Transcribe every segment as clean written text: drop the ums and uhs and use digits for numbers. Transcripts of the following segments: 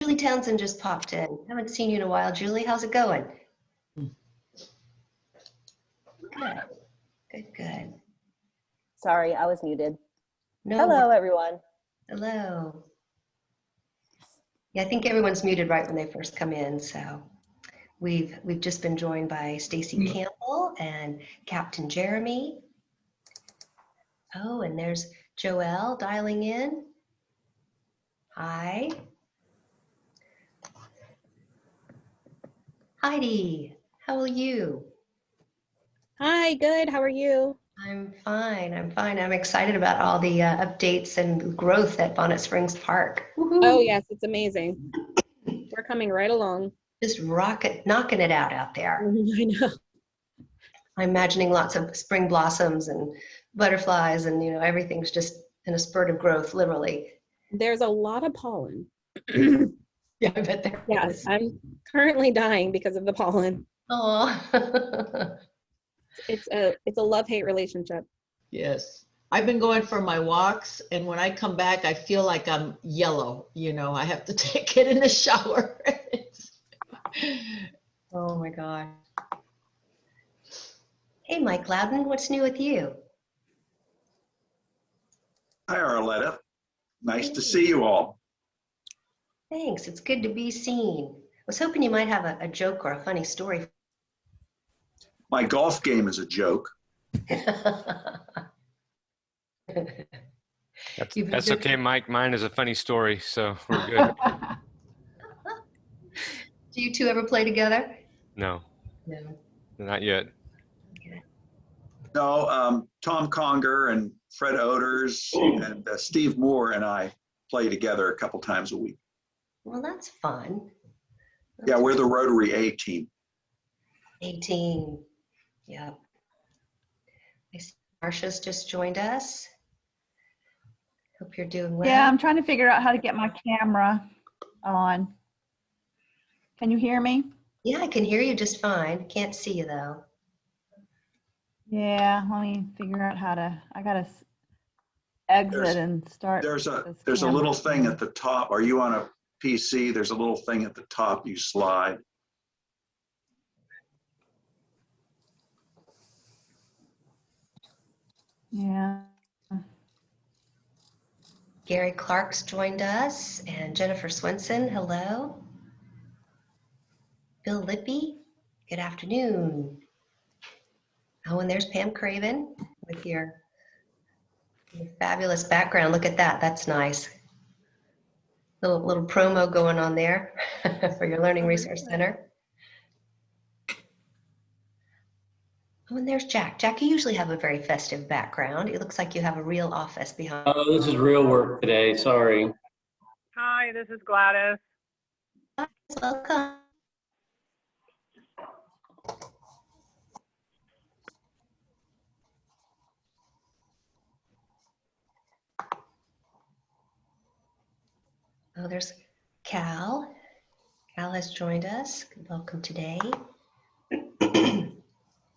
Julie Townsend just popped in. Haven't seen you in a while, Julie. How's it going? Good, good, good. Sorry, I was muted. No, hello, everyone. Hello. Yeah, I think everyone's muted right when they first come in. So we've just been joined by Stacy Campbell and Captain Jeremy. Oh, and there's Joelle dialing in. Hi. Heidi, how are you? Hi, good. How are you? I'm fine. I'm fine. I'm excited about all the updates and growth at Bonnet Springs Park. Oh, yes, it's amazing. We're coming right along. Just knocking it out there. I know. I'm imagining lots of spring blossoms and butterflies, and everything's just in a spurt of growth, literally. There's a lot of pollen. Yeah, I bet there Yes, is. I'm currently dying because of the pollen. Oh. It's a love-hate relationship. Yes. I've been going for my walks, and when I come back, I feel like I'm yellow. I have to get in the shower. Oh my God. Hey, Mike Loudon, what's new with you? Hi, Arletta. Nice to see you all. Thanks. It's good to be seen. I was hoping you might have a joke or a funny story. My golf game is a joke. That's okay, Mike. Mine is a funny story, so we're good. Do you two ever play together? No, not yet. Okay. No, Tom Conger and Fred Oders and Steve Moore and I play together a couple times a week. Well, that's fun. Yeah, we're the Rotary A team. 18. Yep. I see Marsha's just joined us. Hope you're doing well. Yeah, I'm trying to figure out how to get my camera on. Can you hear me? Yeah, I can hear you just fine. Can't see you though. Yeah, let me figure out how to, I gotta exit and start. There's this a little camera. thing at the top. Are you on a PC? There's a little thing at the top you slide. Yeah. Gary Clark's joined us and Jennifer Swenson, hello. Bill Lippy, good afternoon. Oh, and there's Pam Craven with your fabulous background. Look at that, that's nice. Little promo going on there for your Learning Resource Center. Oh, and there's Jack. Jack, you usually have a very festive background. It looks like you have a real office behind. Oh, this is real work today. Sorry. Hi, this is Gladys. Welcome. Oh, there's Cal. Cal has joined us. Welcome today.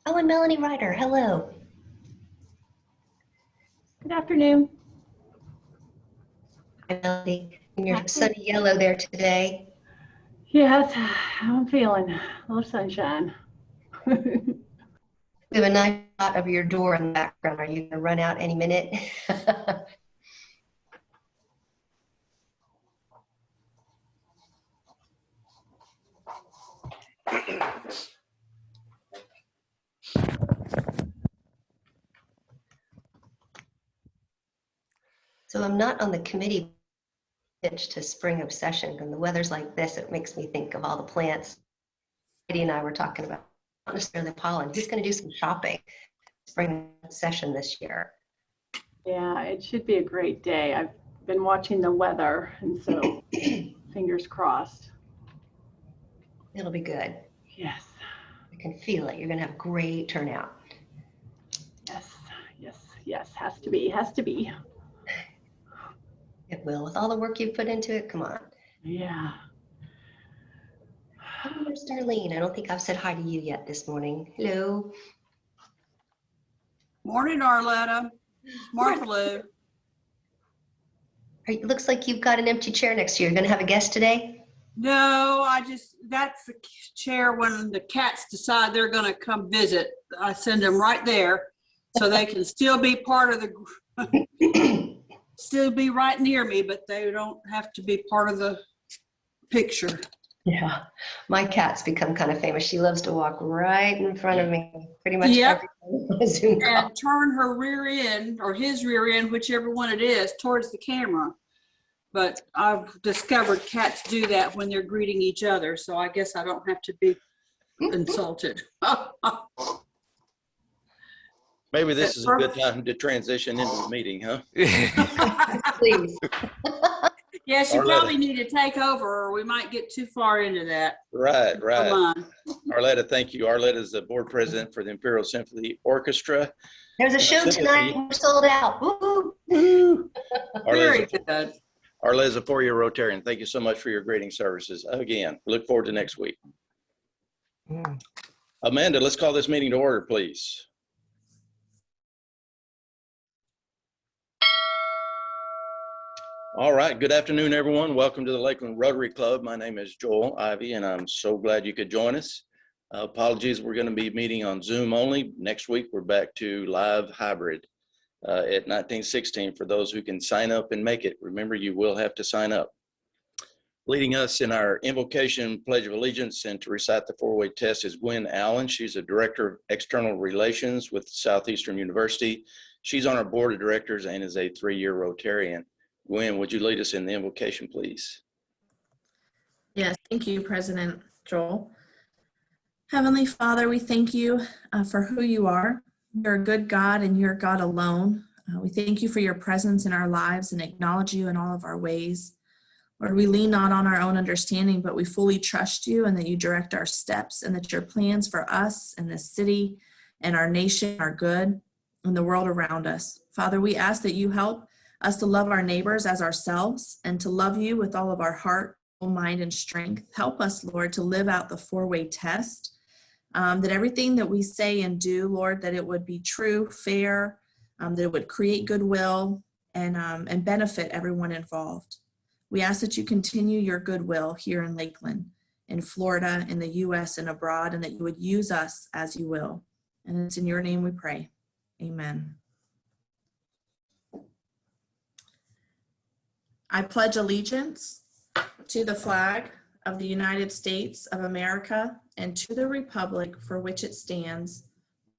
Oh, and Melanie Ryder. Hello. Good afternoon. Hi, Melanie. And your sunny yellow there today. Yes, I'm feeling a little sunshine. We have a nice shot of your door in the background. Are you going to run out any minute? So I'm not on the committee pitch to spring obsession. When the weather's like this, it makes me think of all the plants Heidi and I were talking about, not necessarily the pollen. Who's going to do some shopping spring obsession this year? Yeah, it should be a great day. I've been watching the weather, and so fingers crossed. It'll be good. Yes. I can feel it. You're going to have great turnout. Yes, yes, yes. Has to be, has to be. It will. With all the work you've put into it, come on. Yeah. Oh, there's Darlene. I don't think I've said hi to you yet this morning. Hello. Morning, Arletta. Martha Lou. Looks like you've got an empty chair next to you. You're going to have a guest today? No, that's the chair when the cats decide they're going to come visit. I send them right there so they can still be part of still be right near me, but they don't have to be part of the picture. Yeah, my cat's become kind of famous. She loves to walk right in front of me, pretty much Yep. every Zoom call. And turn her rear end, or his rear end, whichever one it is, towards the camera. But I've discovered cats do that when they're greeting each other, so I guess I don't have to be insulted. Maybe this is a good time to transition into the meeting, huh? Please. Yes, you Arletta. probably need to take over, or we might get too far into that. Right. Come on. Arletta, thank you. Arletta is the board president for the Imperial Symphony Orchestra. There's a show tonight. We're sold out. Very Arletta's good. Arletta is a 4-year Rotarian. Thank you so much for your greeting services. Again, look forward to next week. Amanda, let's call this meeting to order, please. All right. Good afternoon, everyone. Welcome to the Lakeland Rotary Club. My name is Joel Ivy, and I'm so glad you could join us. Apologies, we're going to be meeting on Zoom only. Next week, we're back to live hybrid at 1916 for those who can sign up and make it. Remember, you will have to sign up. Leading us in our invocation, Pledge of Allegiance, and to recite the four-way test is Gwen Allen. She's a Director of External Relations with Southeastern University. She's on our board of directors and is a 3-year Rotarian. Gwen, would you lead us in the invocation, please? Yes, thank you, President Joel. Heavenly Father, we thank you for who you are. You're a good God and you're God alone. We thank you for your presence in our lives and acknowledge you in all of our ways. Lord, we lean not on our own understanding, but we fully trust you and that you direct our steps and that your plans for us and this city and our nation are good and the world around us. Father, we ask that you help us to love our neighbors as ourselves and to love you with all of our heart, soul, mind, and strength. Help us, Lord, to live out the four-way test, that everything that we say and do, Lord, that it would be true, fair, that it would create goodwill and benefit everyone involved. We ask that you continue your goodwill here in Lakeland, in Florida, in the U.S., and abroad, and that you would use us as you will. And it's in your name we pray. Amen. I pledge allegiance to the flag of the United States of America and to the republic for which it stands,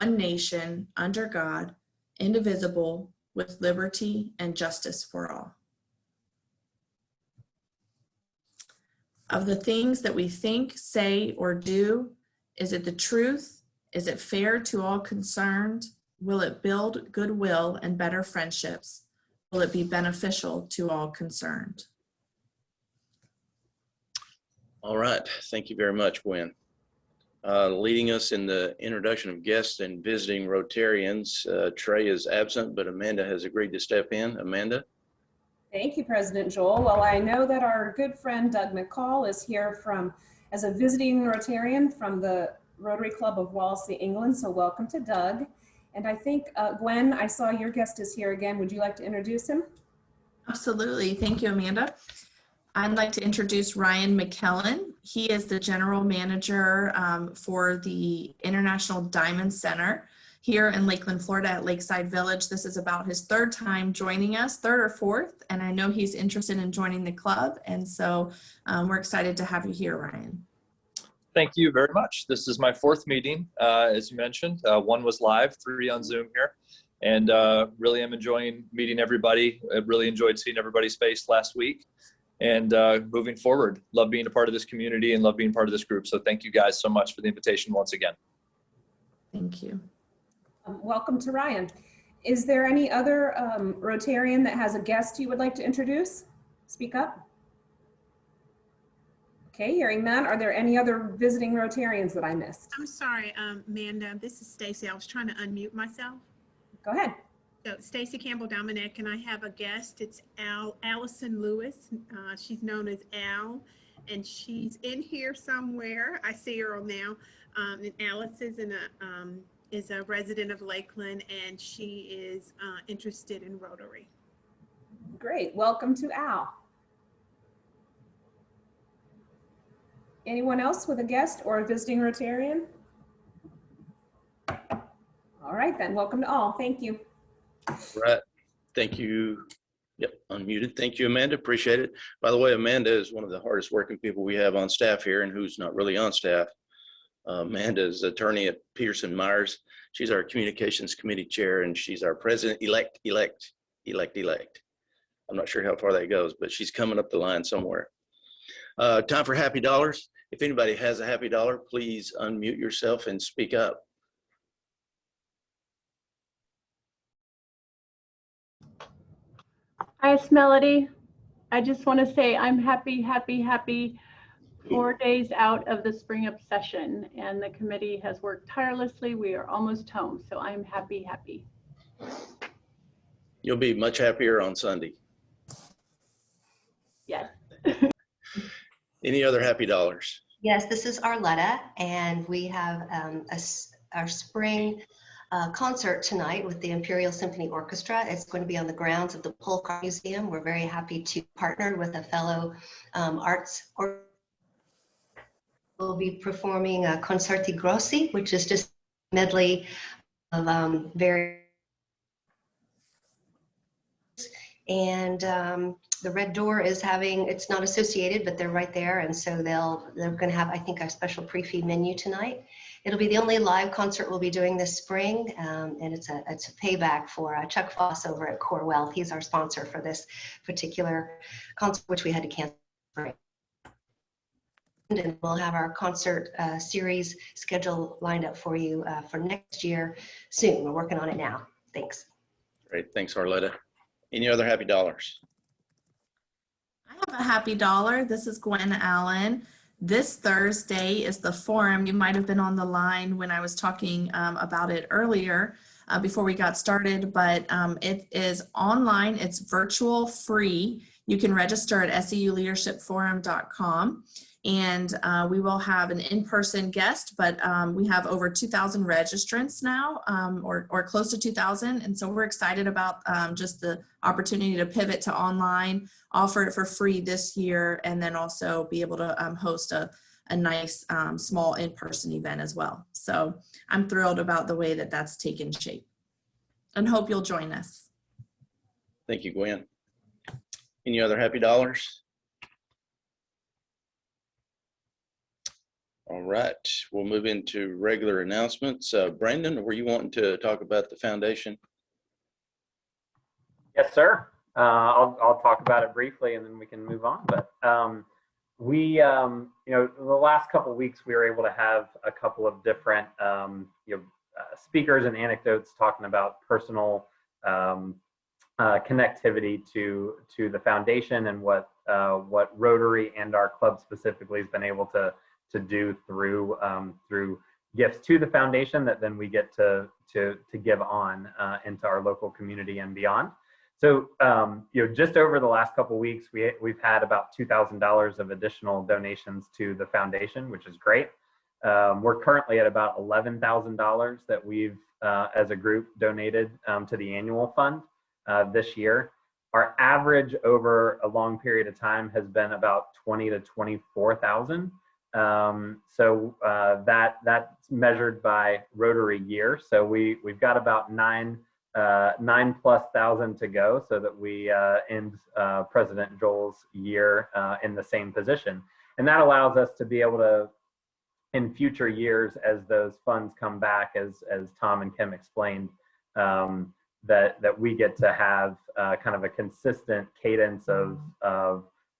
one nation, under God, indivisible, with liberty and justice for all. Of the things that we think, say, or do, is it the truth? Is it fair to all concerned? Will it build goodwill and better friendships? Will it be beneficial to all concerned? All right. Thank you very much, Gwen. Leading us in the introduction of guests and visiting Rotarians, Trey is absent, but Amanda has agreed to step in. Amanda? Thank you, President Joel. Well, I know that our good friend Doug McCall is here as a visiting Rotarian from the Rotary Club of Wallace, England, so welcome to Doug. And I think, Gwen, I saw your guest is here again. Would you like to introduce him? Absolutely. Thank you, Amanda. I'd like to introduce Ryan McKellen. He is the general manager for the International Diamond Center here in Lakeland, Florida at Lakeside Village. This is about his third time joining us, third or fourth, and I know he's interested in joining the club. And so we're excited to have you here, Ryan. Thank you very much. This is my fourth meeting, as you mentioned. One was live, 3 on Zoom here. And really am enjoying meeting everybody. I really enjoyed seeing everybody's face last week. And moving forward, love being a part of this community and love being part of this group. So thank you guys so much for the invitation once again. Thank you. Welcome to Ryan. Is there any other Rotarian that has a guest you would like to introduce? Speak up. Okay, hearing none. Are there any other visiting Rotarians that I missed? I'm sorry, Amanda. This is Stacy. I was trying to unmute myself. Go ahead. So Stacy Campbell Dominic, and I have a guest. It's Allison Lewis. She's known as Al, and she's in here somewhere. I see her now. And Alice is a resident of Lakeland, and she is interested in Rotary. Great. Welcome to Al. Anyone else with a guest or a visiting Rotarian? All right, then. Welcome to all. Thank you. Right. Thank you. Yep, unmuted. Thank you, Amanda. Appreciate it. By the way, Amanda is one of the hardest working people we have on staff here and who's not really on staff. Amanda is attorney at Peterson Myers. She's our communications committee chair and she's our president-elect. I'm not sure how far that goes, but she's coming up the line somewhere. Time for happy dollars. If anybody has a happy dollar, please unmute yourself and speak up. Hi, it's Melody. I just want to say I'm happy 4 days out of the spring obsession, and the committee has worked tirelessly. We are almost home, so I'm happy. You'll be much happier on Sunday. Yes. Any other happy dollars? Yes, this is Arletta, and we have our spring concert tonight with the Imperial Symphony Orchestra. It's going to be on the grounds of the Polk Museum. We're very happy to partner with a fellow arts orchestra. We'll be performing Concerti Grossi, which is just a medley of various. And the Red Door is having, it's not associated, but they're right there. And so they're going to have, I think, a special pre-feed menu tonight. It'll be the only live concert we'll be doing this spring. And it's a payback for Chuck Foss over at Corewell. He's our sponsor for this particular concert, which we had to cancel. And we'll have our concert series schedule lined up for you for next year soon. We're working on it now. Thanks. Great. Thanks, Arletta. Any other happy dollars? I have a happy dollar. This is Gwen Allen. This Thursday is the forum. You might have been on the line when I was talking about it earlier before we got started, but it is online. It's virtual, free. You can register at seuleadershipforum.com. And we will have an in-person guest, but we have over 2,000 registrants now, or close to 2,000. And so we're excited about just the opportunity to pivot to online, offer it for free this year, and then also be able to host a nice small in-person event as well. So I'm thrilled about the way that that's taken shape and hope you'll join us. Thank you, Gwen. Any other happy dollars? All right, we'll move into regular announcements. Brandon, were you wanting to talk about the foundation? Yes, sir. I'll talk about it briefly and then we can move on. But we, the last couple of weeks, we were able to have a couple of different, speakers and anecdotes talking about personal connectivity to the foundation and what Rotary and our club specifically has been able to do through gifts to the foundation that then we get to give on into our local community and beyond. So just over the last couple of weeks, we've had about $2,000 of additional donations to the foundation, which is great. We're currently at about $11,000 that we've as a group donated to the annual fund this year. Our average over a long period of time has been about 20 to 24,000. So that's measured by Rotary year. So we've got about 9,000+ to go so that we end President Joel's year in the same position. And that allows us to be able to, in future years, as those funds come back, as Tom and Kim explained, that we get to have kind of a consistent cadence of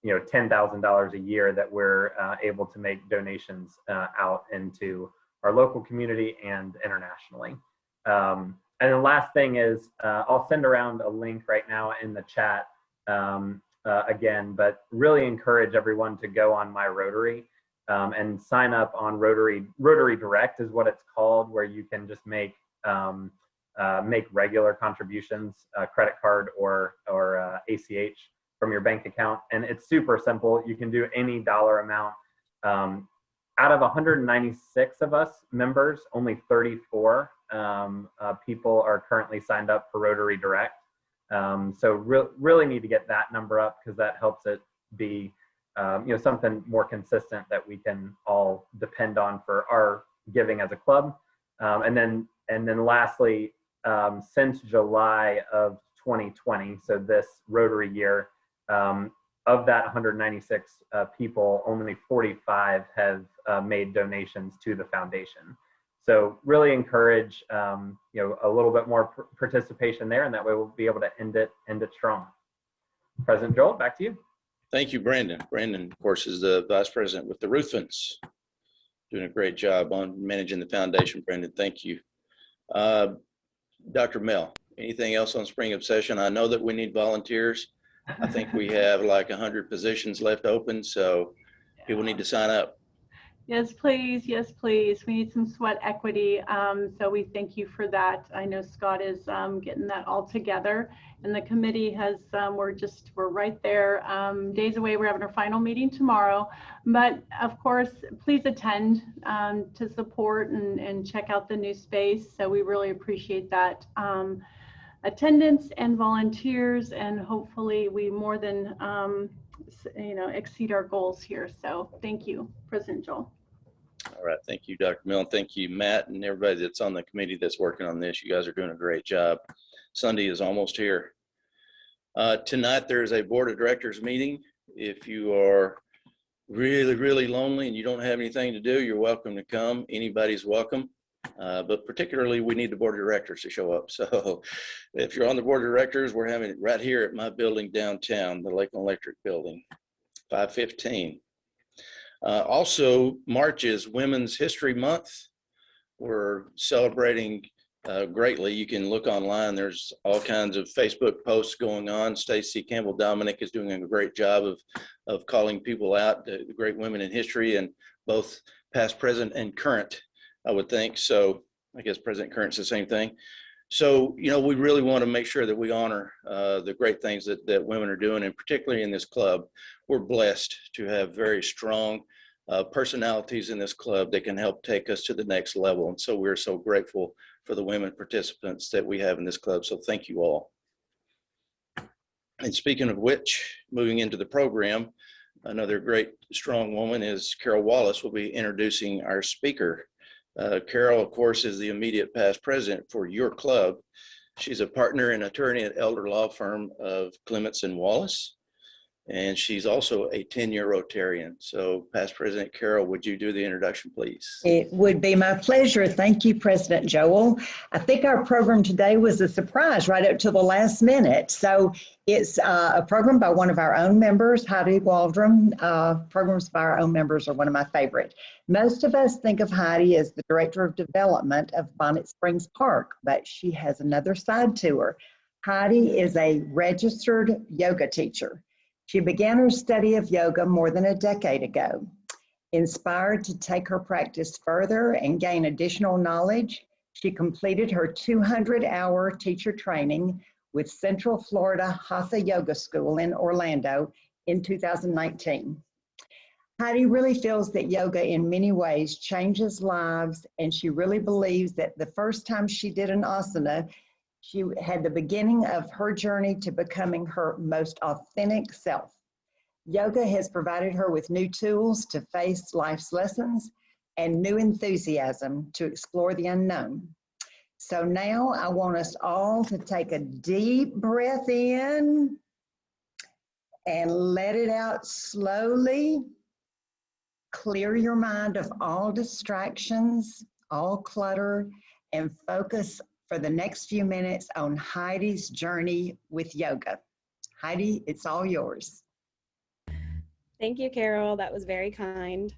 $10,000 a year that we're able to make donations out into our local community and internationally. And the last thing is, I'll send around a link right now in the chat again, but really encourage everyone to go on My Rotary and sign up on Rotary. Rotary Direct is what it's called, where you can just make regular contributions, credit card or ACH from your bank account. And it's super simple. You can do any dollar amount. Out of 196 of us members, only 34 people are currently signed up for Rotary Direct. So really need to get that number up because that helps it be something more consistent that we can all depend on for our giving as a club. And then lastly, since July of 2020, so this Rotary year, of that 196 people, only 45 have made donations to the foundation. So really encourage a little bit more participation there, and that way we'll be able to end it strong. President Joel, back to you. Thank you, Brandon. Brandon, of course, is the vice president with the Ruthvens. Doing a great job on managing the foundation, Brandon. Thank you. Dr. Mel, anything else on Spring Obsession? I know that we need volunteers. I think we have like 100 positions left open, so people need to sign up. Yes, please. Yes, please. We need some sweat equity. So we thank you for that. I know Scott is getting that all together, and the committee has, we're right there, days away. We're having our final meeting tomorrow, but of course, please attend to support and check out the new space. So we really appreciate that attendance and volunteers, and hopefully we more than exceed our goals here. So thank you, President Joel. All right, thank you, Dr. Millen. Thank you, Matt, and everybody that's on the committee that's working on this. You guys are doing a great job. Sunday is almost here. Tonight there's a board of directors meeting. If you are really, really lonely and you don't have anything to do, you're welcome to come. Anybody's welcome. But particularly we need the board of directors to show up. So if you're on the board of directors, we're having it right here at my building downtown, the Lkld Electric building, 5:15. Also, March is Women's History Month. We're celebrating greatly. You can look online. There's all kinds of Facebook posts going on. Stacy Campbell Dominic is doing a great job of calling people out, the great women in history, and both past, present, and current, I would think. So I guess present, current's the same thing. So, we really want to make sure that we honor the great things that women are doing, and particularly in this club. We're blessed to have very strong personalities in this club that can help take us to the next level. And so we're so grateful for the women participants that we have in this club. So thank you all. And speaking of which, moving into the program, another great strong woman is Carol Wallace will be introducing our speaker. Carol, of course, is the immediate past president for your club. She's a partner and attorney at elder law firm of Clements and Wallace. And she's also a 10-year Rotarian. So past President Carol, would you do the introduction, please? It would be my pleasure. Thank you, President Joel. I think our program today was a surprise right up to the last minute. So it's a program by one of our own members, Heide Waldron. Programs by our own members are one of my favorite. Most of us think of Heidi as the Director of Development of Bonnet Springs Park, but she has another side to her. Heidi is a registered yoga teacher. She began her study of yoga more than a decade ago. Inspired to take her practice further and gain additional knowledge, she completed her 200-hour teacher training with Central Florida Hatha Yoga School in Orlando in 2019. Heidi really feels that yoga in many ways changes lives, and she really believes that the first time she did an asana, she had the beginning of her journey to becoming her most authentic self. Yoga has provided her with new tools to face life's lessons and new enthusiasm to explore the unknown. So now I want us all to take a deep breath in and let it out slowly. Clear your mind of all distractions, all clutter, and focus for the next few minutes on Heidi's journey with yoga. Heidi, it's all yours. Thank you, Carol. That was very kind.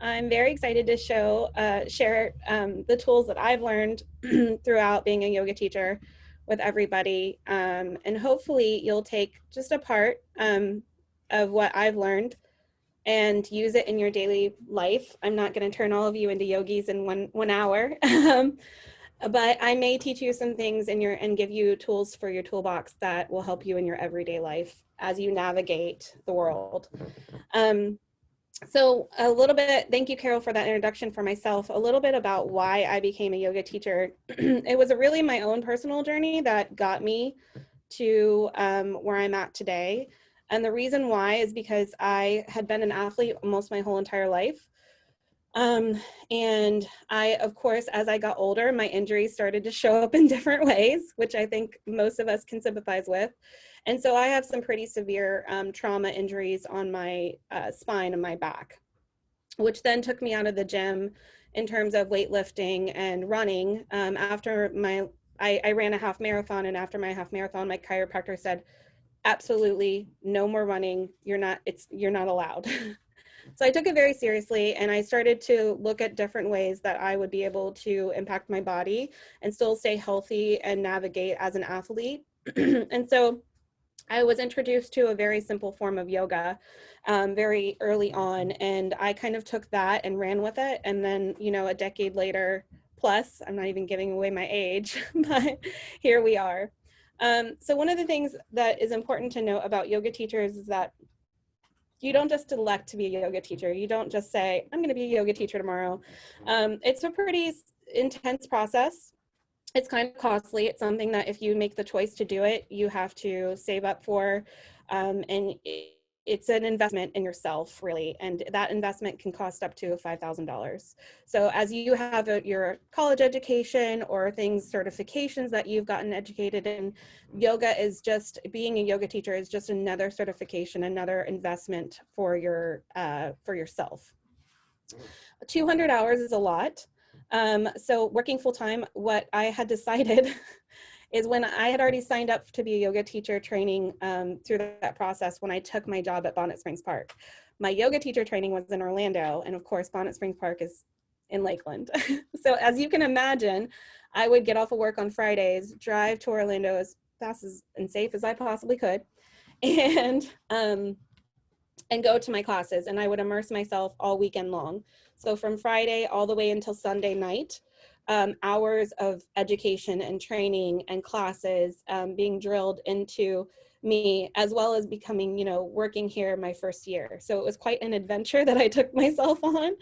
I'm very excited to share the tools that I've learned throughout being a yoga teacher with everybody. And hopefully you'll take just a part of what I've learned and use it in your daily life. I'm not going to turn all of you into yogis in one hour. But I may teach you some things and give you tools for your toolbox that will help you in your everyday life as you navigate the world. So a little bit, thank you, Carol, for that introduction for myself, a little bit about why I became a yoga teacher. It was really my own personal journey that got me to where I'm at today. And the reason why is because I had been an athlete almost my whole entire life. And I, of course, as I got older, my injuries started to show up in different ways, which I think most of us can sympathize with. And so I have some pretty severe trauma injuries on my spine and my back, which then took me out of the gym in terms of weightlifting and running. After I ran a half marathon, and after my half marathon, my chiropractor said, absolutely no more running. You're not allowed. So I took it very seriously, and I started to look at different ways that I would be able to impact my body and still stay healthy and navigate as an athlete. And so I was introduced to a very simple form of yoga very early on, and I kind of took that and ran with it. And then, you know, a decade later plus, I'm not even giving away my age, but here we are. So one of the things that is important to note about yoga teachers is that you don't just elect to be a yoga teacher. You don't just say, I'm going to be a yoga teacher tomorrow. It's a pretty intense process. It's kind of costly. It's something that if you make the choice to do it, you have to save up for. And it's an investment in yourself, really. And that investment can cost up to $5,000. So as you have your college education or certifications that you've gotten educated in, yoga is just, being a yoga teacher is just another certification, another investment for yourself. 200 hours is a lot. So working full-time, what I had decided is, when I had already signed up to be a yoga teacher training through that process, when I took my job at Bonnet Springs Park. My yoga teacher training was in Orlando, and of course Bonnet Springs Park is in Lakeland. So as you can imagine, I would get off of work on Fridays, drive to Orlando as fast and safe as I possibly could, and go to my classes, and I would immerse myself all weekend long. So from Friday all the way until Sunday night, hours of education and training and classes being drilled into me, as well as becoming, you know, working here my first year. So it was quite an adventure that I took myself on.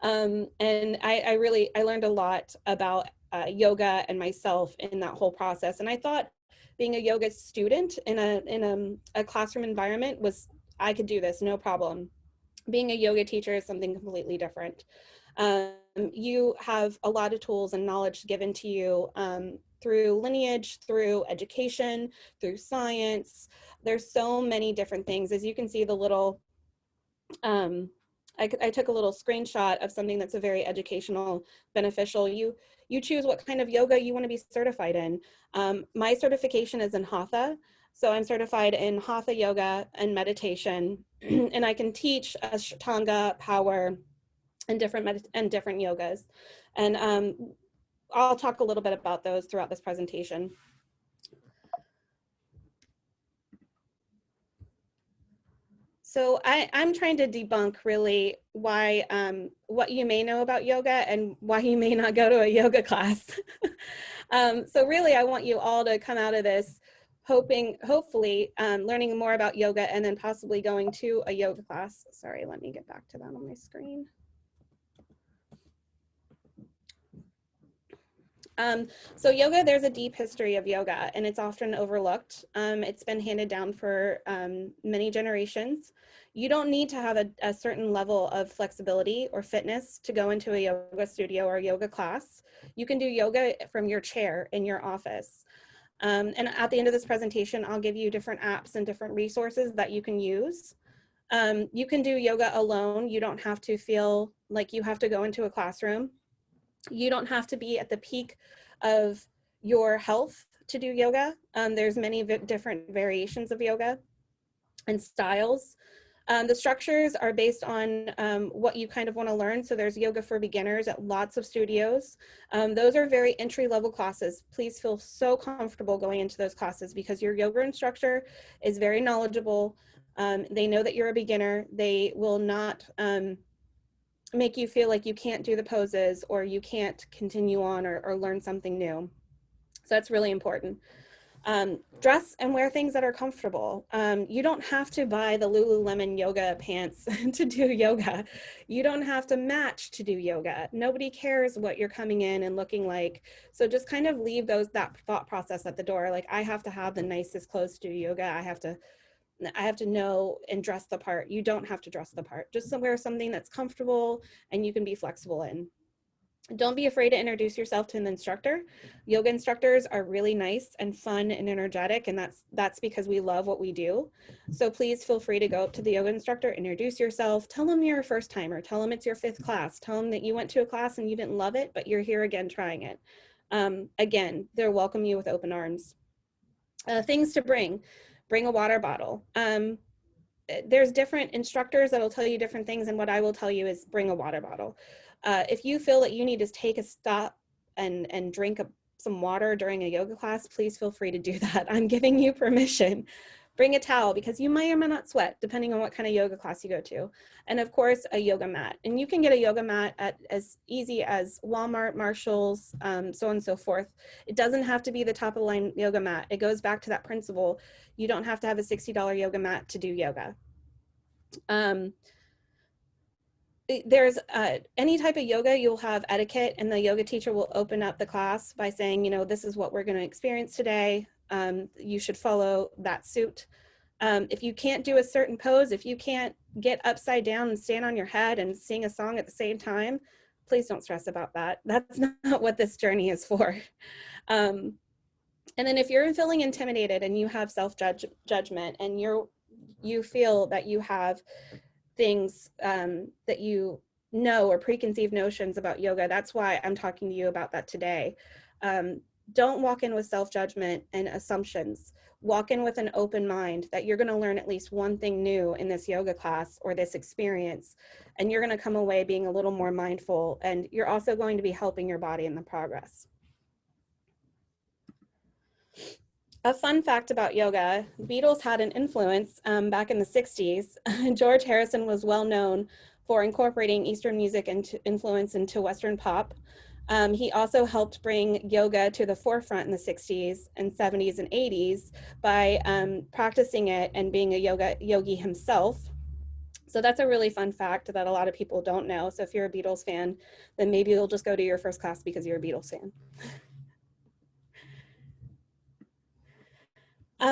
And I learned a lot about yoga and myself in that whole process. And I thought being a yoga student in a classroom environment was, I could do this, no problem. Being a yoga teacher is something completely different. You have a lot of tools and knowledge given to you through lineage, through education, through science. There's so many different things. As you can see, the little, I took a little screenshot of something that's a very educational, beneficial. You choose what kind of yoga you want to be certified in. My certification is in Hatha. So I'm certified in Hatha yoga and meditation, and I can teach Ashtanga, power, and different yogas. And I'll talk a little bit about those throughout this presentation. So I'm trying to debunk really why, what you may know about yoga and why you may not go to a yoga class. So really, I want you all to come out of this hopefully learning more about yoga, and then possibly going to a yoga class. Sorry, let me get back to that on my screen. So yoga, there's a deep history of yoga, and it's often overlooked. It's been handed down for many generations. You don't need to have a certain level of flexibility or fitness to go into a yoga studio or a yoga class. You can do yoga from your chair in your office. And at the end of this presentation, I'll give you different apps and different resources that you can use. You can do yoga alone. You don't have to feel like you have to go into a classroom. You don't have to be at the peak of your health to do yoga. There's many different variations of yoga and styles. The structures are based on what you kind of want to learn. So there's yoga for beginners at lots of studios. Those are very entry-level classes. Please feel so comfortable going into those classes, because your yoga instructor is very knowledgeable. They know that you're a beginner. They will not make you feel like you can't do the poses or you can't continue on or learn something new. So that's really important. Dress and wear things that are comfortable. You don't have to buy the Lululemon yoga pants to do yoga. You don't have to match to do yoga. Nobody cares what you're coming in and looking like. So just kind of leave that thought process at the door. Like, I have to have the nicest clothes to do yoga. I have to I have to know and dress the part. You don't have to dress the part. Just wear something that's comfortable and you can be flexible in. Don't be afraid to introduce yourself to an instructor. Yoga instructors are really nice and fun and energetic, and that's because we love what we do. So please feel free to go up to the yoga instructor, introduce yourself, tell them you're a first timer, tell them it's your 5th class, tell them that you went to a class and you didn't love it, but you're here again trying it. Again, they'll welcome you with open arms. Things to bring a water bottle. There's different instructors that'll tell you different things, and what I will tell you is bring a water bottle. If you feel that you need to take a stop and drink some water during a yoga class, please feel free to do that. I'm giving you permission. Bring a towel, because you may or may not sweat depending on what kind of yoga class you go to. And of course, a yoga mat. And you can get a yoga mat at as easy as Walmart, Marshalls, so on and so forth. It doesn't have to be the top of the line yoga mat. It goes back to that principle. You don't have to have a $60 yoga mat to do yoga. There's any type of yoga, you'll have etiquette, and the yoga teacher will open up the class by saying, you know, this is what we're going to experience today. You should follow that suit. If you can't do a certain pose, if you can't get upside down and stand on your head and sing a song at the same time, please don't stress about that. That's not what this journey is for. And then if you're feeling intimidated and you have self-judgment and you feel that you have things that you know or preconceived notions about yoga, that's why I'm talking to you about that today. Don't walk in with self-judgment and assumptions. Walk in with an open mind that you're going to learn at least one thing new in this yoga class or this experience, and you're going to come away being a little more mindful, and you're also going to be helping your body in the progress. A fun fact about yoga, Beatles had an influence back in the 60s. George Harrison was well known for incorporating Eastern music and influence into Western pop. He also helped bring yoga to the forefront in the 60s and 70s and 80s by practicing it and being a yogi himself. So that's a really fun fact that a lot of people don't know. So if you're a Beatles fan, then maybe you'll just go to your first class because you're a Beatles fan.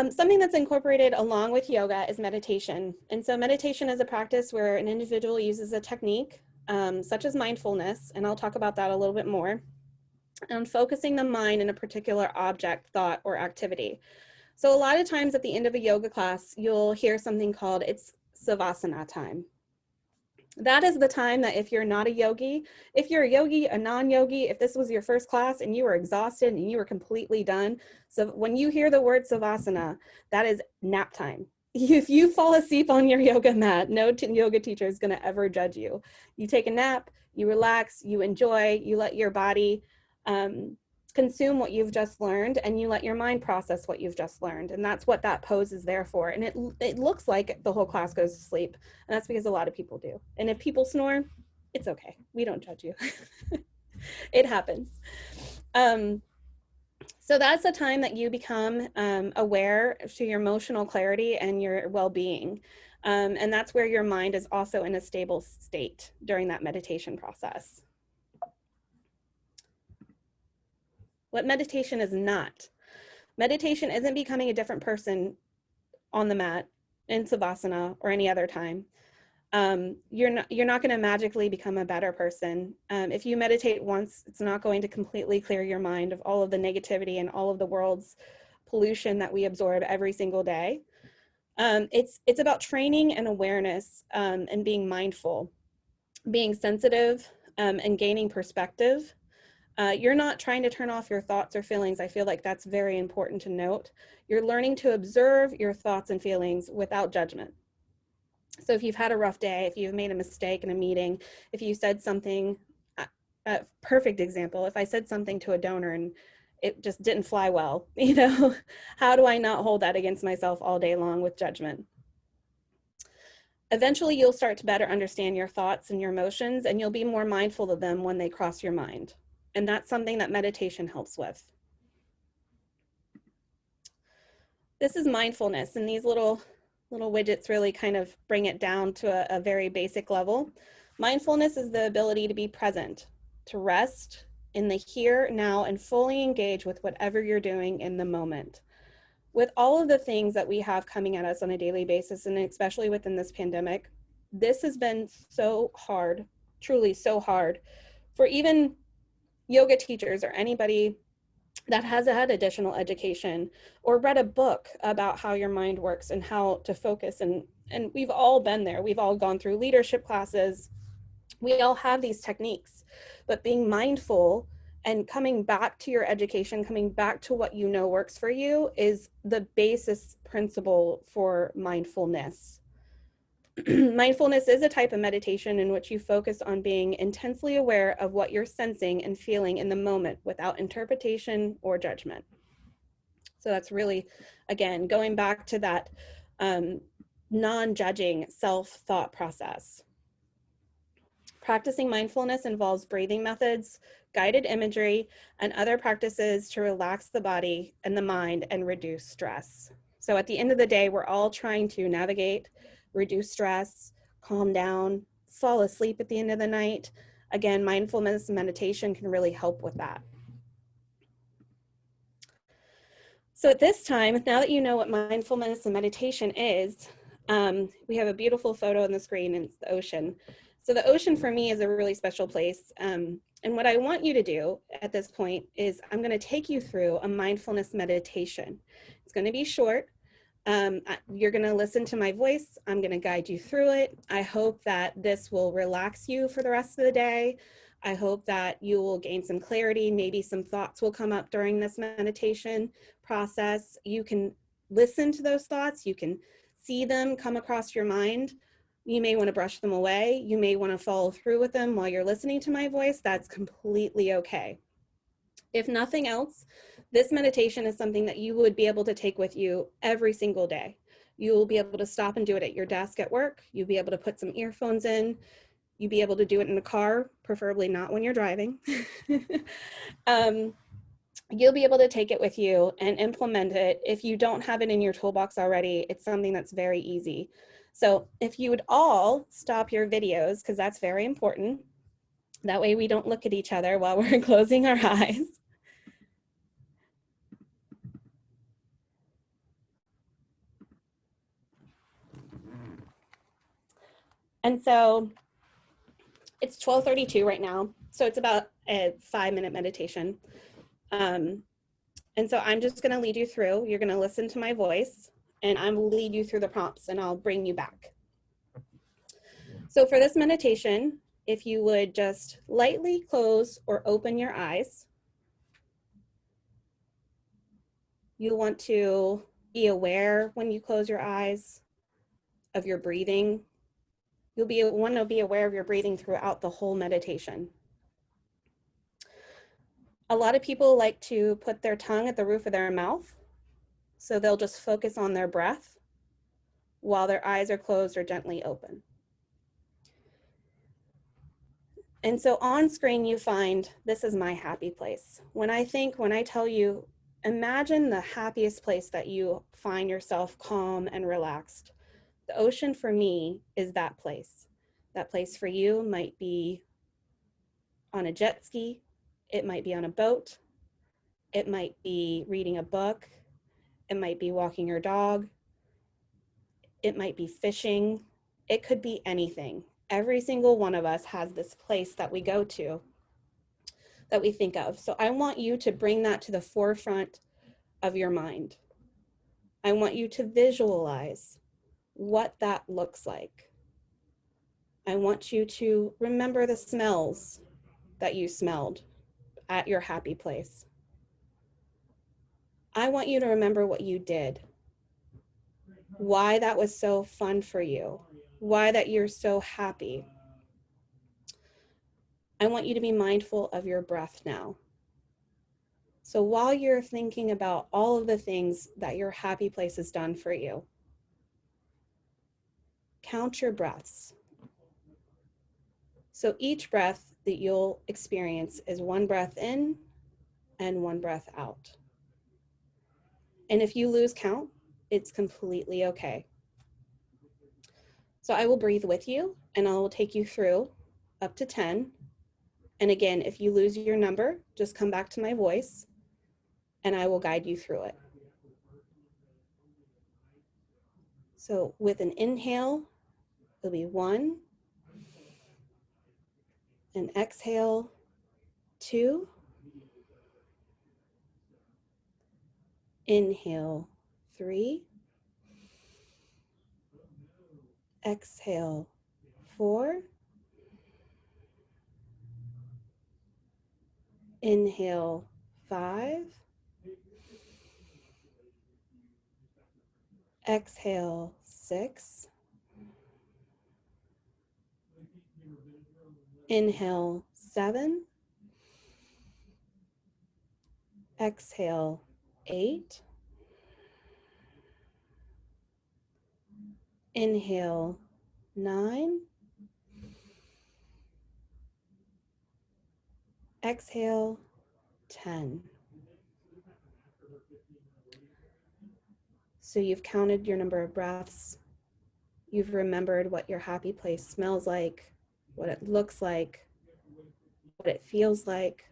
Something that's incorporated along with yoga is meditation. And so meditation is a practice where an individual uses a technique such as mindfulness, and I'll talk about that a little bit more, and focusing the mind in a particular object, thought, or activity. So a lot of times at the end of a yoga class, you'll hear something called it's Savasana time. That is the time that if you're not a yogi, if you're a yogi, a non-yogi, if this was your first class and you were exhausted and you were completely done, so when you hear the word Savasana, that is nap time. If you fall asleep on your yoga mat, no yoga teacher is going to ever judge you. You take a nap, you relax, you enjoy, you let your body consume what you've just learned, and you let your mind process what you've just learned. And that's what that pose is there for. And it looks like the whole class goes to sleep. And that's because a lot of people do. And if people snore, it's okay. We don't judge you. It happens. So that's the time that you become aware to your emotional clarity and your well-being. And that's where your mind is also in a stable state during that meditation process. What meditation is not. Meditation isn't becoming a different person on the mat in Savasana or any other time. You're not going to magically become a better person. If you meditate once, it's not going to completely clear your mind of all of the negativity and all of the world's pollution that we absorb every single day. It's about training and awareness and being mindful, being sensitive, and gaining perspective. You're not trying to turn off your thoughts or feelings. I feel like that's very important to note. You're learning to observe your thoughts and feelings without judgment. So if you've had a rough day, if you've made a mistake in a meeting, if you said something, a perfect example, if I said something to a donor and it just didn't fly well, you know, how do I not hold that against myself all day long with judgment? Eventually, you'll start to better understand your thoughts and your emotions, and you'll be more mindful of them when they cross your mind. And that's something that meditation helps with. This is mindfulness, and these little widgets really kind of bring it down to a very basic level. Mindfulness is the ability to be present, to rest in the here, now, and fully engage with whatever you're doing in the moment. with all of the things that we have coming at us on a daily basis, and especially within this pandemic, this has been so hard, truly so hard, for even yoga teachers or anybody that has had additional education or read a book about how your mind works and how to focus. And we've all been there. We've all gone through leadership classes. We all have these techniques, but being mindful and coming back to your education, coming back to what you know works for you, is the basis principle for mindfulness. Mindfulness is a type of meditation in which you focus on being intensely aware of what you're sensing and feeling in the moment without interpretation or judgment. So that's really, again, going back to that non-judging self-thought process. Practicing mindfulness involves breathing methods, guided imagery, and other practices to relax the body and the mind and reduce stress. So at the end of the day, we're all trying to navigate, reduce stress, calm down, fall asleep at the end of the night. Again, mindfulness meditation can really help with that. So at this time, now that you know what mindfulness and meditation is, we have a beautiful photo on the screen, and it's the ocean. So the ocean for me is a really special place. And what I want you to do at this point is I'm going to take you through a mindfulness meditation. It's going to be short. You're going to listen to my voice. I'm going to guide you through it. I hope that this will relax you for the rest of the day. I hope that you will gain some clarity. Maybe some thoughts will come up during this meditation process. You can listen to those thoughts. You can see them come across your mind. You may want to brush them away. You may want to follow through with them while you're listening to my voice. That's completely okay. If nothing else, this meditation is something that you would be able to take with you every single day. You will be able to stop and do it at your desk at work. You'll be able to put some earphones in. You'll be able to do it in the car, preferably not when you're driving. You'll be able to take it with you and implement it. If you don't have it in your toolbox already, it's something that's very easy. So if you would all stop your videos, because that's very important. That way we don't look at each other while we're closing our eyes. And so it's 12:32 right now. So it's about a 5-minute meditation. And so I'm just going to lead you through. You're going to listen to my voice, and I will lead you through the prompts, and I'll bring you back. So for this meditation, if you would just lightly close or open your eyes, you'll want to be aware when you close your eyes of your breathing. You'll want to be aware of your breathing throughout the whole meditation. A lot of people like to put their tongue at the roof of their mouth, so they'll just focus on their breath while their eyes are closed or gently open. And so on screen you find, this is my happy place. When I tell you, imagine the happiest place that you find yourself calm and relaxed. The ocean for me is that place. That place for you might be on a jet ski. It might be on a boat. It might be reading a book. It might be walking your dog. It might be fishing. It could be anything. Every single one of us has this place that we go to that we think of. So I want you to bring that to the forefront of your mind. I want you to visualize what that looks like. I want you to remember the smells that you smelled at your happy place. I want you to remember what you did, why that was so fun for you, why that you're so happy. I want you to be mindful of your breath now. So while you're thinking about all of the things that your happy place has done for you, count your breaths. So each breath that you'll experience is one breath in and one breath out. And if you lose count, it's completely okay. So I will breathe with you, and I will take you through up to 10. And again, if you lose your number, just come back to my voice and I will guide you through it. So with an inhale, it'll be 1. And exhale, 2. Inhale, 3. Exhale, 4. Inhale, 5. Exhale, 6. Inhale, 7. Exhale, 8. Inhale, 9. Exhale, 10. So you've counted your number of breaths. You've remembered what your happy place smells like, what it looks like, what it feels like,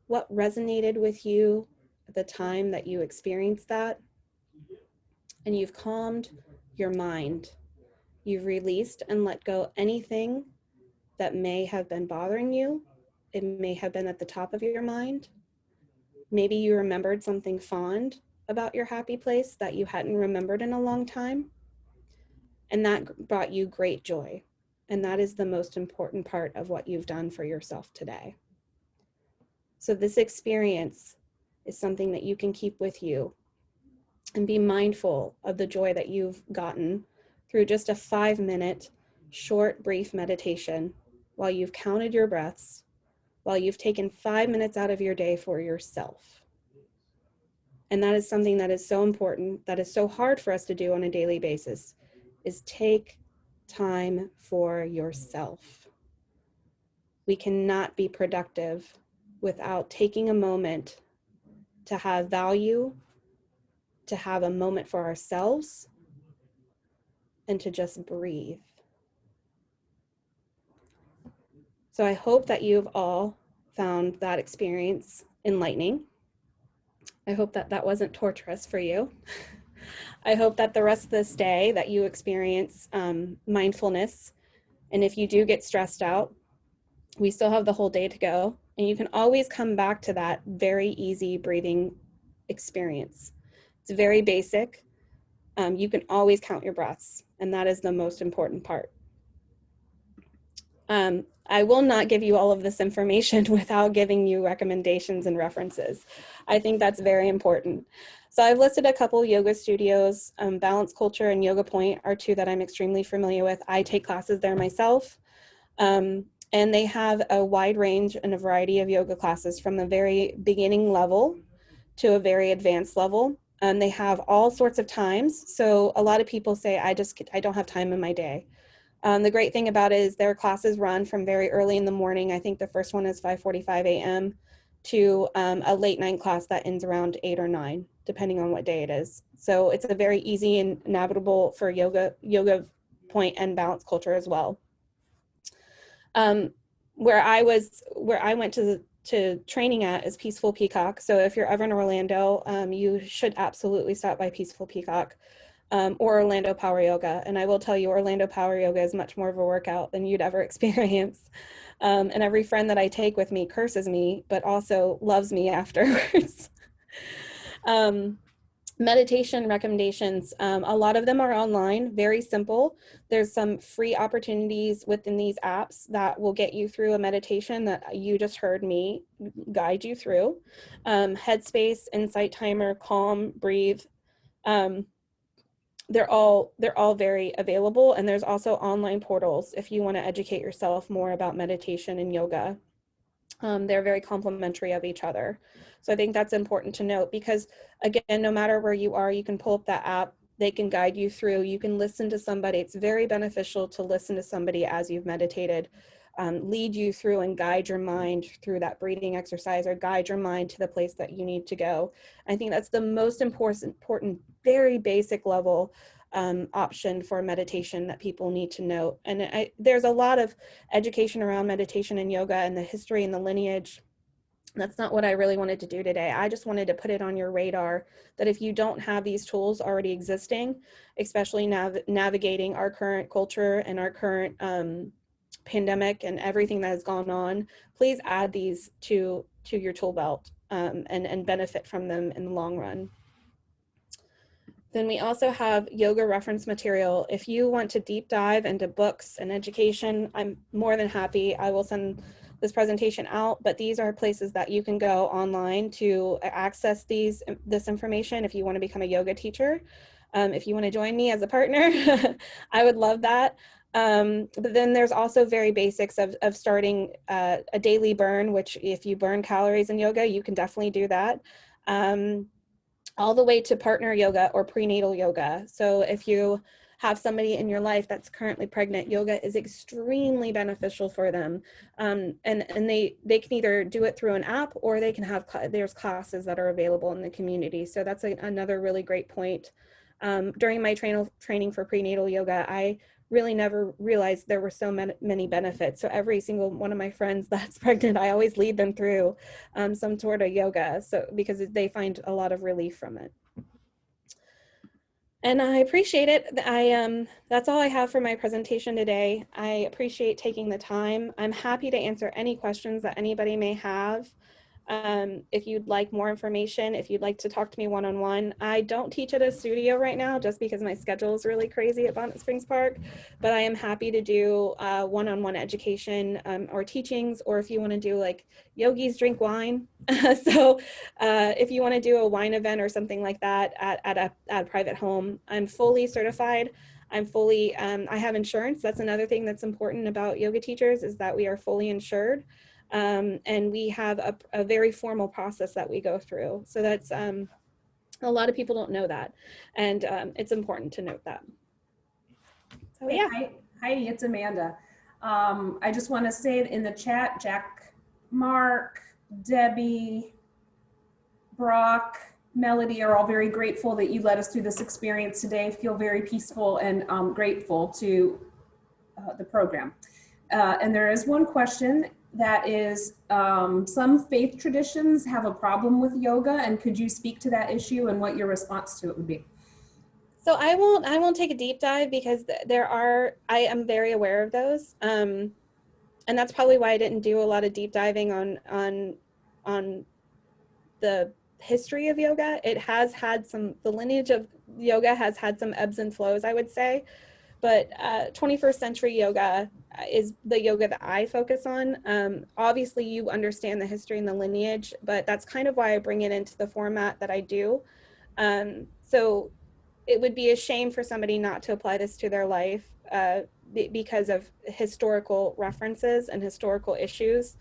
what resonated with you at the time that you experienced that. And you've calmed your mind. You've released and let go anything that may have been bothering you. It may have been at the top of your mind. Maybe you remembered something fond about your happy place that you hadn't remembered in a long time. And that brought you great joy. And that is the most important part of what you've done for yourself today. So this experience is something that you can keep with you and be mindful of the joy that you've gotten through just a 5-minute short, brief meditation while you've counted your breaths, while you've taken 5 minutes out of your day for yourself. And that is something that is so important, that is so hard for us to do on a daily basis, is take time for yourself. We cannot be productive without taking a moment to have value, to have a moment for ourselves, and to just breathe. So I hope that you've all found that experience enlightening. I hope that that wasn't torturous for you. I hope that the rest of this day that you experience mindfulness. And if you do get stressed out, we still have the whole day to go. And you can always come back to that very easy breathing experience. It's very basic. You can always count your breaths, and that is the most important part. I will not give you all of this information without giving you recommendations and references. I think that's very important. So I've listed a couple yoga studios. Balance Culture and Yoga Point are two that I'm extremely familiar with. I take classes there myself. And they have a wide range and a variety of yoga classes from the very beginning level to a very advanced level. They have all sorts of times. So a lot of people say, I don't have time in my day. The great thing about it is their classes run from very early in the morning. I think the first one is 5:45 a.m. to a late night class that ends around 8 or 9, depending on what day it is. So it's a very easy and navigable for Yoga Point and Balance Culture as well. Where I went to training at is Peaceful Peacock. So if you're ever in Orlando, you should absolutely stop by Peaceful Peacock. Or Orlando Power Yoga. And I will tell you, Orlando Power Yoga is much more of a workout than you'd ever experience. And every friend that I take with me curses me, but also loves me afterwards. Meditation recommendations, a lot of them are online, very simple. There's some free opportunities within these apps that will get you through a meditation that you just heard me guide you through. Headspace, Insight Timer, Calm, Breathe. They're all very available, and there's also online portals if you want to educate yourself more about meditation and yoga. They're very complementary of each other. So I think that's important to note, because again, no matter where you are, you can pull up that app, they can guide you through, you can listen to somebody. It's very beneficial to listen to somebody as you've meditated, lead you through and guide your mind through that breathing exercise, or guide your mind to the place that you need to go. I think that's the most important, very basic level option for meditation that people need to know. And there's a lot of education around meditation and yoga and the history and the lineage That's not what I really wanted to do today. I just wanted to put it on your radar that if you don't have these tools already existing, especially navigating our current culture and our current pandemic and everything that has gone on, please add these to your tool belt and benefit from them in the long run. Then we also have yoga reference material. If you want to deep dive into books and education, I'm more than happy. I will send this presentation out, but these are places that you can go online to access this information if you want to become a yoga teacher. If you want to join me as a partner, I would love that. But then there's also very basics of starting a daily burn, which if you burn calories in yoga, you can definitely do that. All the way to partner yoga or prenatal yoga. So if you have somebody in your life that's currently pregnant, yoga is extremely beneficial for them. And they can either do it through an app or they can have, there's classes that are available in the community. So that's another really great point. During my training for prenatal yoga, I really never realized there were so many benefits. So every single one of my friends that's pregnant, I always lead them through some sort of yoga, so because they find a lot of relief from it. And I appreciate it. That's all I have for my presentation today. I appreciate taking the time. I'm happy to answer any questions that anybody may have. If you'd like more information, if you'd like to talk to me one-on-one, I don't teach at a studio right now just because my schedule is really crazy at Bonnet Springs Park, but I am happy to do one-on-one education or teachings, or if you want to do like yogis drink wine. So if you want to do a wine event or something like that at a private home, I'm fully certified. I'm fully, I have insurance. That's another thing that's important about yoga teachers is that we are fully insured. And we have a very formal process that we go through. So that's, a lot of people don't know that. And it's important to note that. So yeah. Hey, Heidi, it's Amanda. I just want to say it in the chat, Jack, Mark, Debbie, Brock, Melody are all very grateful that you led us through this experience today. Feel very peaceful and grateful to the program. And there is one question that is, some faith traditions have a problem with yoga, and could you speak to that issue and what your response to it would be? So I won't take a deep dive because I am very aware of those. And that's probably why I didn't do a lot of deep diving on the history of yoga. It has had the lineage of yoga has had some ebbs and flows, I would say. But 21st century yoga is the yoga that I focus on. Obviously, you understand the history and the lineage, but that's kind of why I bring it into the format that I do. So it would be a shame for somebody not to apply this to their life because of historical references and historical issues.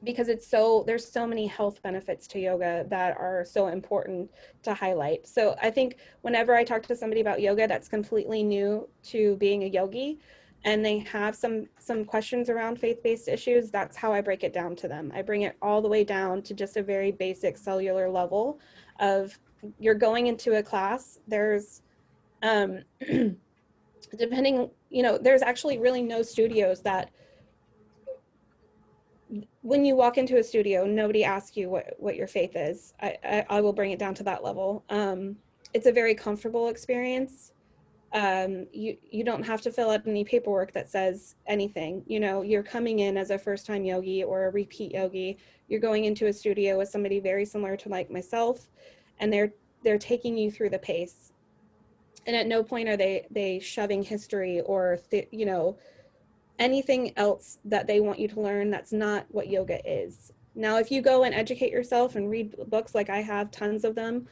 Because there's so many health benefits to yoga that are so important to highlight. So I think whenever I talk to somebody about yoga that's completely new to being a yogi and they have some questions around faith-based issues, that's how I break it down to them. I bring it all the way down to just a very basic cellular level of you're going into a class, there's depending, there's actually really no studios that when you walk into a studio, nobody asks you what your faith is. I will bring it down to that level. It's a very comfortable experience. You don't have to fill out any paperwork that says anything. You're coming in as a first-time yogi or a repeat yogi. You're going into a studio with somebody very similar to like myself, and they're taking you through the pace. And at no point are they shoving history or anything else that they want you to learn. That's not what yoga is. Now, if you go and educate yourself and read books like I have, tons of them,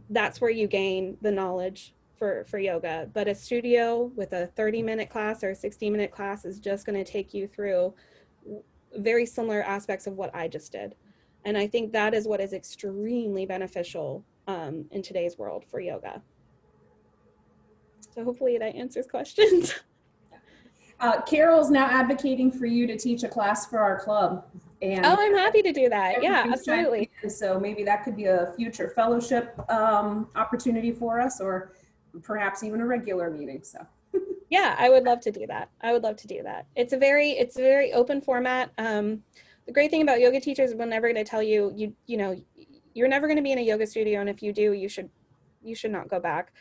that's where you gain the knowledge for yoga. But a studio with a 30-minute class or a 60-minute class is just going to take you through very similar aspects of what I just did. And I think that is what is extremely beneficial in today's world for yoga. So hopefully that answers questions. Carol's now advocating for you to teach a class for our club. And I'm happy to do that. Yeah, absolutely. So maybe that could be a future fellowship opportunity for us, or perhaps even a regular meeting. So yeah, I would love to do that. It's a very open format. the great thing about yoga teachers is we're never going to tell you, you know, you're never going to be in a yoga studio, and if you do, you should not go back.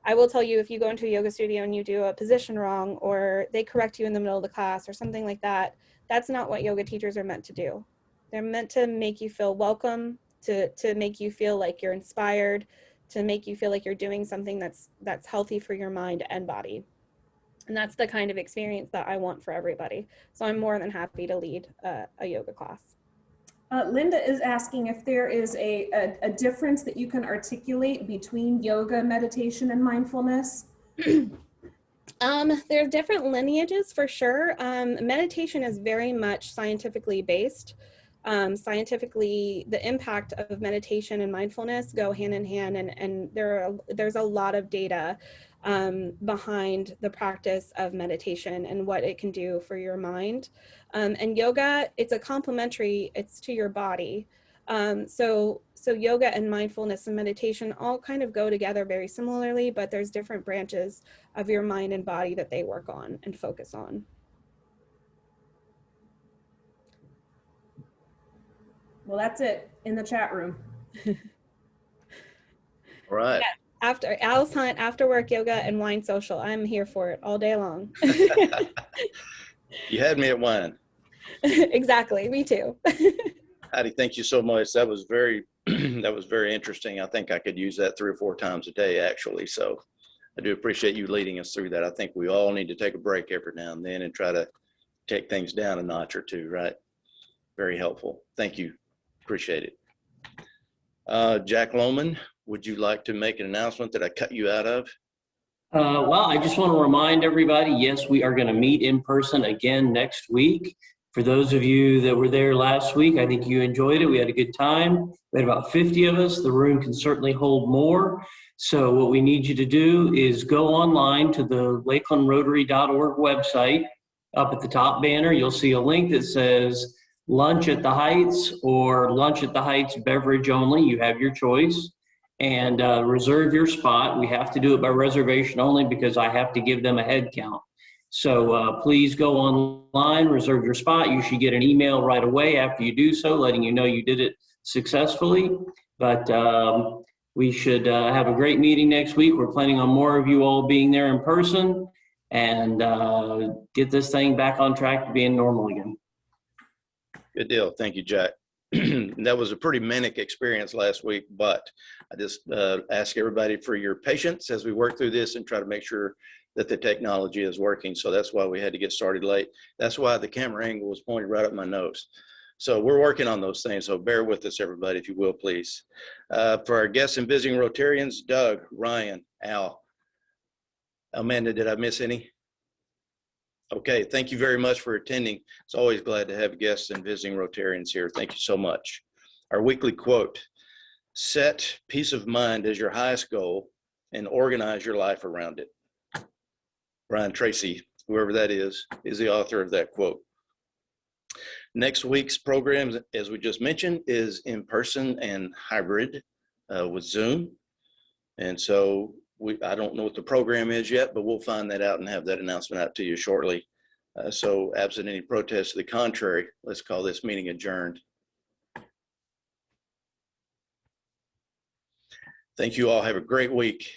I will tell you, if you go into a yoga studio and you do a position wrong, or they correct you in the middle of the class or something like that, that's not what yoga teachers are meant to do. They're meant to make you feel welcome, to make you feel like you're inspired, to make you feel like you're doing something that's healthy for your mind and body. And that's the kind of experience that I want for everybody. So I'm more than happy to lead a yoga class. Linda is asking if there is a difference that you can articulate between yoga, meditation, and mindfulness. There are different lineages for sure. Meditation is very much scientifically based. Scientifically, the impact of meditation and mindfulness go hand in hand, and there's a lot of data behind the practice of meditation and what it can do for your mind. And yoga, it's a complementary, it's to your body. So yoga and mindfulness and meditation all kind of go together very similarly, but there's different branches of your mind and body that they work on and focus on. Well, that's it in the chat room. All right. Yeah, after Alice Hunt, after work yoga and wine social, I'm here for it all day long. You had me at wine. Exactly, me too. Heidi, thank you so much. That was very that was very interesting. I think I could use that 3 or 4 times a day, actually. So I do appreciate you leading us through that. I think we all need to take a break every now and then and try to take things down a notch or two, right? Very helpful. Thank you. Appreciate it. Jack Lohman, would you like to make an announcement that I cut you out of? Well, I just want to remind everybody, yes, we are going to meet in person again next week. For those of you that were there last week, I think you enjoyed it. We had a good time. We had about 50 of us. The room can certainly hold more. So what we need you to do is go online to the lakelandrotary.org website. Up at the top banner, you'll see a link that says Lunch at the Heights or Lunch at the Heights beverage only. You have your choice. And reserve your spot. We have to do it by reservation only because I have to give them a head count. So please go online, reserve your spot. You should get an email right away after you do so, letting you know you did it successfully. But we should have a great meeting next week. We're planning on more of you all being there in person and get this thing back on track to being normal again. Good deal. Thank you, Jack. That was a pretty manic experience last week, but I just ask everybody for your patience as we work through this and try to make sure that the technology is working. So that's why we had to get started late. That's why the camera angle was pointed right up my nose. So we're working on those things. So bear with us, everybody, if you will, please. For our guests and visiting Rotarians, Doug, Ryan, Al, Amanda, did I miss any? Okay, thank you very much for attending. It's always glad to have guests and visiting Rotarians here. Thank you so much. Our weekly quote: set peace of mind as your highest goal and organize your life around it. Brian Tracy, whoever that is the author of that quote. Next week's program, as we just mentioned, is in person and hybrid with Zoom. And so I don't know what the program is yet, but we'll find that out and have that announcement out to you shortly. So absent any protests to the contrary, let's call this meeting adjourned. Thank you all. Have a great week.